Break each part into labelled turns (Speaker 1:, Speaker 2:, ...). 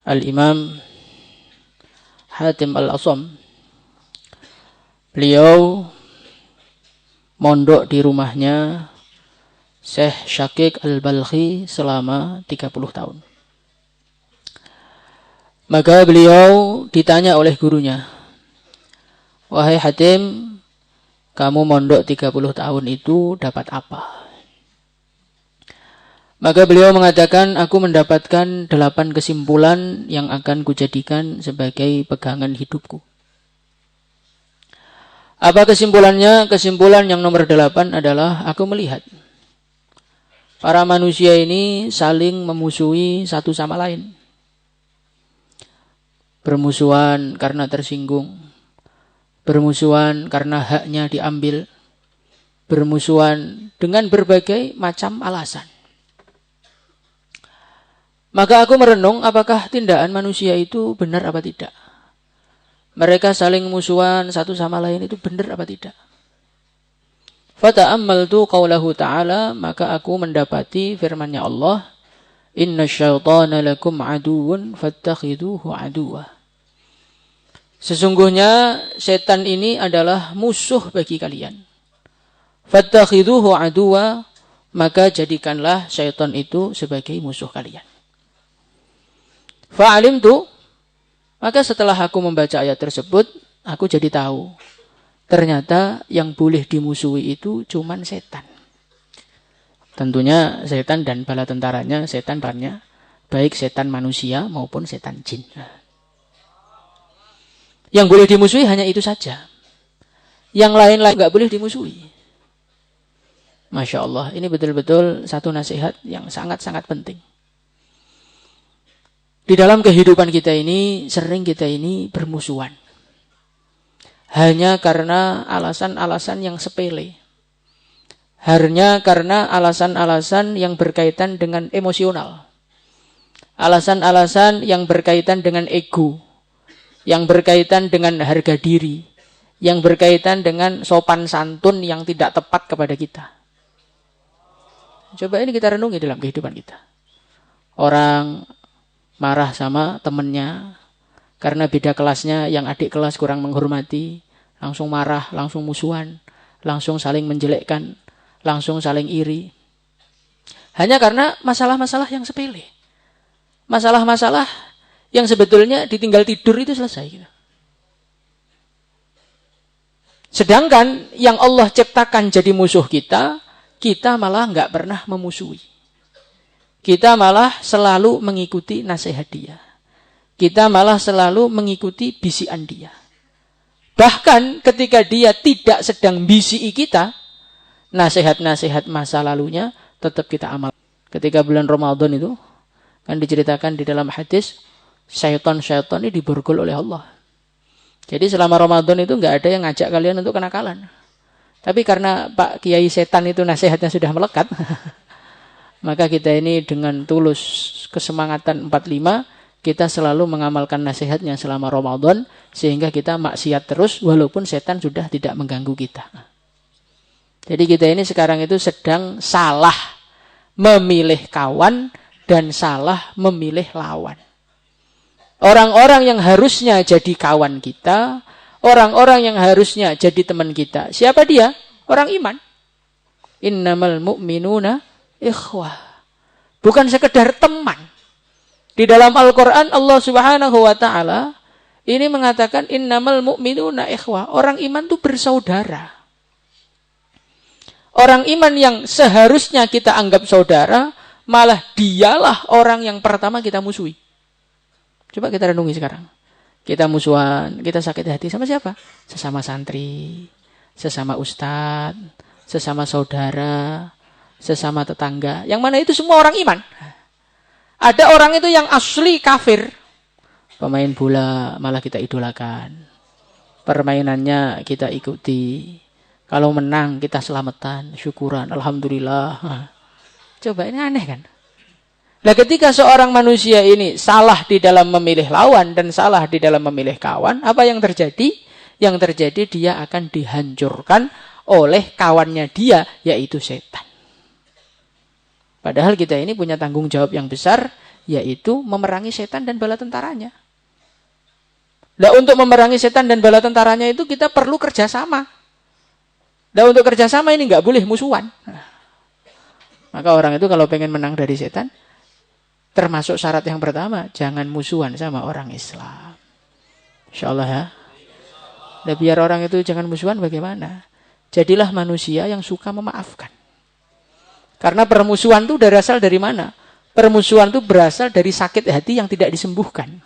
Speaker 1: Al-Imam Hatim Al-Asam. Beliau mondok di rumahnya Syekh Syakik Al-Balkhi selama 30 tahun. Maka beliau ditanya oleh gurunya, "Wahai Hatim, kamu mondok 30 tahun itu dapat apa?" Maka beliau mengatakan, "Aku mendapatkan 8 kesimpulan yang akan kujadikan sebagai pegangan hidupku." Apa kesimpulannya? Kesimpulan yang nomor 8 adalah aku melihat para manusia ini saling memusuhi satu sama lain. Bermusuhan karena tersinggung. Bermusuhan karena haknya diambil. Bermusuhan dengan berbagai macam alasan. Maka aku merenung apakah tindakan manusia itu benar apa tidak. Mereka saling musuhan satu sama lain itu benar apa tidak. Fata'ammaltu qawlahu ta'ala, maka aku mendapati firman-Nya Allah, "Inna syaitana lakum aduun fattakhiduhu aduwa." Sesungguhnya setan ini adalah musuh bagi kalian. Fattakhiduhu aduwa, maka jadikanlah syaitan itu sebagai musuh kalian. Fa'alimtu, maka setelah aku membaca ayat tersebut, aku jadi tahu. Ternyata yang boleh dimusuhi itu cuman setan. Tentunya setan dan bala tentaranya, setan banyak. Baik setan manusia maupun setan jin. Yang boleh dimusuhi hanya itu saja. Yang lain-lain nggak boleh dimusuhi. Masya Allah, ini betul-betul satu nasihat yang sangat-sangat penting. Di dalam kehidupan kita ini, sering kita ini bermusuhan. Hanya karena alasan-alasan yang sepele. Hanya karena alasan-alasan yang berkaitan dengan emosional. Alasan-alasan yang berkaitan dengan ego. Yang berkaitan dengan harga diri. Yang berkaitan dengan sopan santun yang tidak tepat kepada kita. Coba ini kita renungi dalam kehidupan kita. Orang marah sama temennya karena beda kelasnya, yang adik kelas kurang menghormati, langsung marah, langsung musuhan, langsung saling menjelekkan, langsung saling iri. Hanya karena masalah-masalah yang sepele. Masalah-masalah yang sebetulnya ditinggal tidur itu selesai. Sedangkan yang Allah ciptakan jadi musuh kita, kita malah nggak pernah memusuhi. Kita malah selalu mengikuti nasihat dia. Kita malah selalu mengikuti bisikan dia. Bahkan ketika dia tidak sedang bisiki kita, nasihat-nasihat masa lalunya tetap kita amal. Ketika bulan Ramadan itu, kan diceritakan di dalam hadis, syaitan-syaitan ini diborgol oleh Allah. Jadi selama Ramadan itu nggak ada yang ngajak kalian untuk kenakalan. Tapi karena Pak Kiai Setan itu nasihatnya sudah melekat, maka kita ini dengan tulus kesemangatan 45, kita selalu mengamalkan nasihatnya selama Ramadan, sehingga kita maksiat terus walaupun setan sudah tidak mengganggu kita. Jadi kita ini sekarang itu sedang salah memilih kawan dan salah memilih lawan. Orang-orang yang harusnya jadi kawan kita, orang-orang yang harusnya jadi teman kita, siapa dia? Orang iman. Innamal mu'minuna ikhwah. Bukan sekedar teman. Di dalam Al-Quran Allah Subhanahu wa ta'ala ini mengatakan innamal mu'minuna ikhwah. Orang iman itu bersaudara. Orang iman yang seharusnya kita anggap saudara, malah dialah orang yang pertama kita musuhi. Coba kita renungi sekarang. Kita musuhan, kita sakit hati sama siapa? Sesama santri, sesama ustadz, sesama saudara, sesama tetangga. Yang mana itu semua orang iman. Ada orang itu yang asli kafir. Pemain bola malah kita idolakan. Permainannya kita ikuti. Kalau menang kita selamatan, syukuran, alhamdulillah. Coba ini aneh kan? Nah ketika seorang manusia ini salah di dalam memilih lawan dan salah di dalam memilih kawan, apa yang terjadi? Yang terjadi dia akan dihancurkan oleh kawannya dia, yaitu setan. Padahal kita ini punya tanggung jawab yang besar, yaitu memerangi setan dan bala tentaranya. Nah, untuk memerangi setan dan bala tentaranya itu kita perlu kerjasama. Nah, untuk kerjasama ini nggak boleh musuhan. Maka orang itu kalau pengen menang dari setan, termasuk syarat yang pertama, jangan musuhan sama orang Islam. Insya Allah ya. Nah, biar orang itu jangan musuhan bagaimana? Jadilah manusia yang suka memaafkan. Karena permusuhan itu berasal dari mana? Permusuhan itu berasal dari sakit hati yang tidak disembuhkan.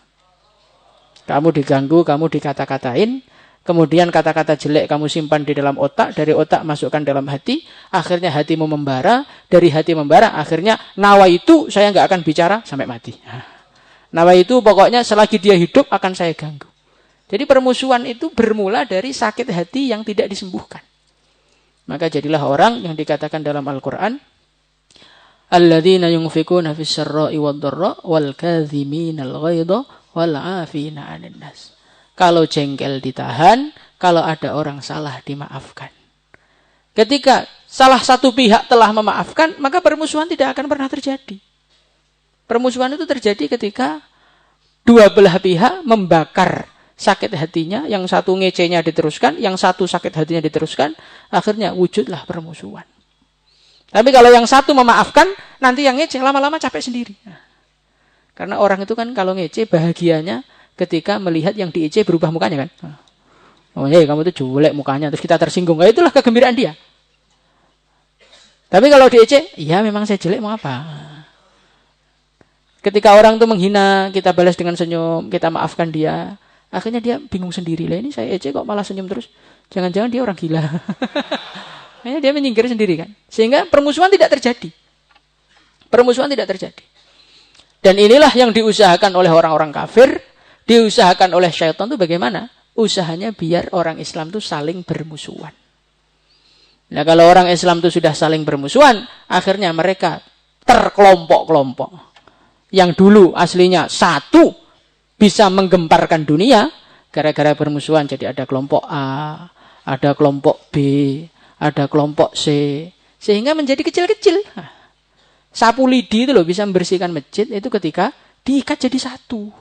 Speaker 1: Kamu diganggu, kamu dikata-katain, kemudian kata-kata jelek kamu simpan di dalam otak, dari otak masukkan dalam hati, akhirnya hatimu membara, dari hati membara, akhirnya nawa itu saya nggak akan bicara sampai mati. Nawa itu pokoknya selagi dia hidup akan saya ganggu. Jadi permusuhan itu bermula dari sakit hati yang tidak disembuhkan. Maka jadilah orang yang dikatakan dalam Al-Quran, alladzina yunfikuna fis sarra'i wad dharra wal kadhiminal ghaidha wal 'afina 'anil nas. Kalau jengkel ditahan, kalau ada orang salah dimaafkan. Ketika salah satu pihak telah memaafkan, maka permusuhan tidak akan pernah terjadi. Permusuhan itu terjadi ketika dua belah pihak membakar sakit hatinya, yang satu ngecenya diteruskan, yang satu sakit hatinya diteruskan, akhirnya wujudlah permusuhan. Tapi kalau yang satu memaafkan, nanti yang ngece lama-lama capek sendiri. Karena orang itu kan kalau ngece bahagianya ketika melihat yang diece berubah mukanya kan. Oh ya, kamu itu jelek mukanya, terus kita tersinggung. Nah, itulah kegembiraan dia. Tapi kalau diece, ya memang saya jelek, mau apa? Ketika orang itu menghina, kita balas dengan senyum, kita maafkan dia. Akhirnya dia bingung sendiri. Lah ini saya ece kok malah senyum terus. Jangan-jangan dia orang gila. Akhirnya dia menyingkir sendiri kan. Sehingga permusuhan tidak terjadi. Permusuhan tidak terjadi. Dan inilah yang diusahakan oleh orang-orang kafir, diusahakan oleh syaitan itu bagaimana? Usahanya biar orang Islam itu saling bermusuhan. Nah, kalau orang Islam itu sudah saling bermusuhan, akhirnya mereka terkelompok-kelompok. Yang dulu aslinya satu bisa menggemparkan dunia, gara-gara bermusuhan jadi ada kelompok A, ada kelompok B, ada kelompok C, sehingga menjadi kecil-kecil. Sapu lidi itu loh bisa membersihkan masjid itu ketika diikat jadi satu.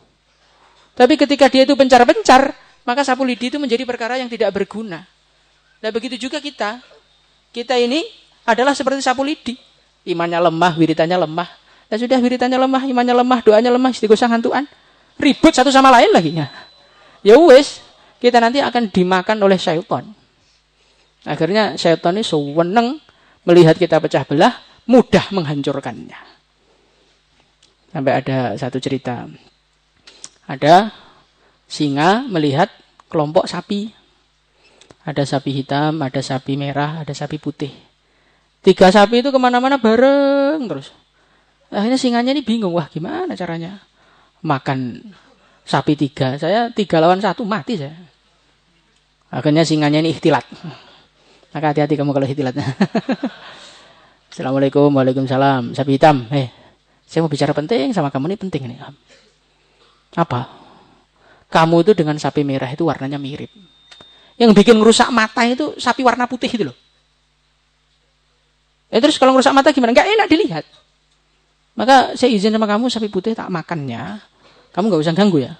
Speaker 1: Tapi ketika dia itu pencar-pencar, maka sapu lidi itu menjadi perkara yang tidak berguna. Nah begitu juga kita. Kita ini adalah seperti sapu lidi. Imannya lemah, wiritannya lemah. Dan sudah wiritannya lemah, imannya lemah, doanya lemah, istighosah ngantuan. Ribut satu sama lain lagi. Ya wes, kita nanti akan dimakan oleh syaitan. Akhirnya syaitan ini seneng melihat kita pecah belah, mudah menghancurkannya. Sampai ada satu cerita. Ada singa melihat kelompok sapi. Ada sapi hitam, ada sapi merah, ada sapi putih. 3 sapi itu kemana-mana bareng terus. Akhirnya singanya ini bingung, wah gimana caranya makan sapi 3. Saya 3 lawan 1, mati saya. Akhirnya singanya ini ikhtilat. Maka hati-hati kamu kalau ikhtilat. Assalamualaikum, waalaikumsalam. Sapi hitam, saya mau bicara penting sama kamu, ini penting nih. Apa? Kamu itu dengan sapi merah itu warnanya mirip. Yang bikin ngerusak mata itu sapi warna putih itu loh. Terus kalau ngerusak mata gimana? Nggak enak dilihat. Maka saya izin sama kamu sapi putih tak makannya. Kamu nggak usah ganggu ya.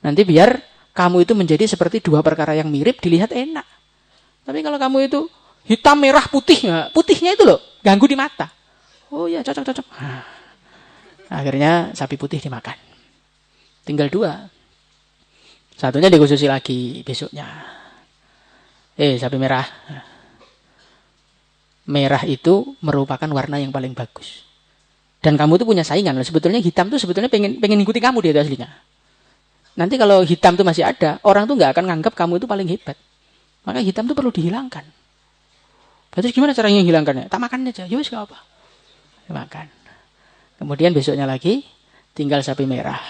Speaker 1: Nanti biar kamu itu menjadi seperti 2 perkara yang mirip, dilihat enak. Tapi kalau kamu itu hitam, merah, putih, putihnya itu loh, ganggu di mata. Oh ya, cocok. Akhirnya sapi putih dimakan. Tinggal 2. Satunya dikhususi lagi besoknya. Sapi merah. Merah itu merupakan warna yang paling bagus. Dan kamu itu punya saingan. Sebetulnya hitam itu sebetulnya pengen ngikuti kamu dia itu aslinya. Nanti kalau hitam itu masih ada, orang tuh nggak akan nganggap kamu itu paling hebat. Maka hitam itu perlu dihilangkan. Terus gimana caranya menghilangkannya? Tak makan aja. Ya wis enggak apa. Makan. Kemudian besoknya lagi tinggal sapi merah.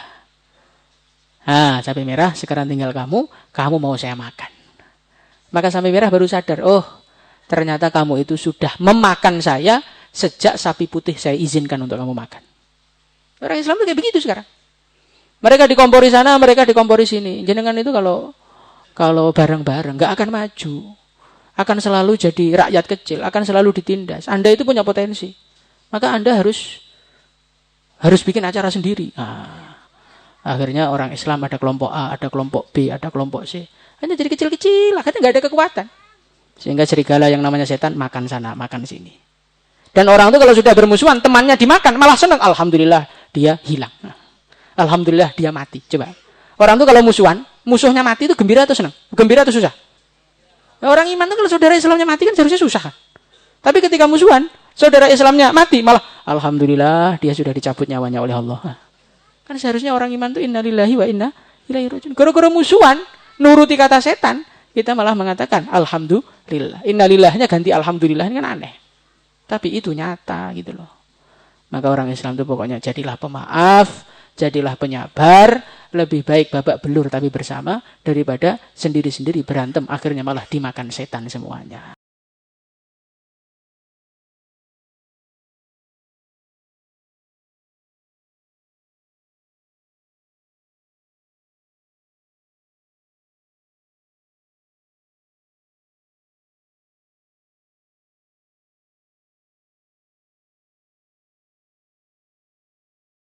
Speaker 1: Sapi merah sekarang tinggal kamu mau saya makan. Maka sapi merah baru sadar, oh, ternyata kamu itu sudah memakan saya sejak sapi putih saya izinkan untuk kamu makan. Orang Islam itu kayak begitu sekarang. Mereka dikompori sana, mereka dikompori sini. Jenengan itu kalau bareng-bareng nggak akan maju. Akan selalu jadi rakyat kecil, akan selalu ditindas. Anda itu punya potensi. Maka Anda harus Harus bikin acara sendiri. Akhirnya orang Islam ada kelompok A, ada kelompok B, ada kelompok C. Hanya jadi kecil-kecil, akhirnya nggak ada kekuatan. Sehingga serigala yang namanya setan makan sana, makan sini. Dan orang itu kalau sudah bermusuhan, temannya dimakan, malah senang. Alhamdulillah, dia hilang. Alhamdulillah, dia mati. Coba. Orang itu kalau musuhan, musuhnya mati itu gembira atau senang? Gembira atau susah? Orang iman itu kalau saudara Islamnya mati kan seharusnya susah kan? Tapi ketika musuhan, saudara Islamnya mati, malah alhamdulillah dia sudah dicabut nyawanya oleh Allah. Kan seharusnya orang iman itu innalillahi wa inna ilaihi rajiun. Gara-gara musuhan, nuruti kata setan, kita malah mengatakan alhamdulillah. Innalillahnya ganti alhamdulillah, ini kan aneh. Tapi itu nyata gitu loh. Maka orang Islam itu pokoknya jadilah pemaaf, jadilah penyabar, lebih baik babak belur tapi bersama daripada sendiri-sendiri berantem akhirnya malah dimakan setan semuanya.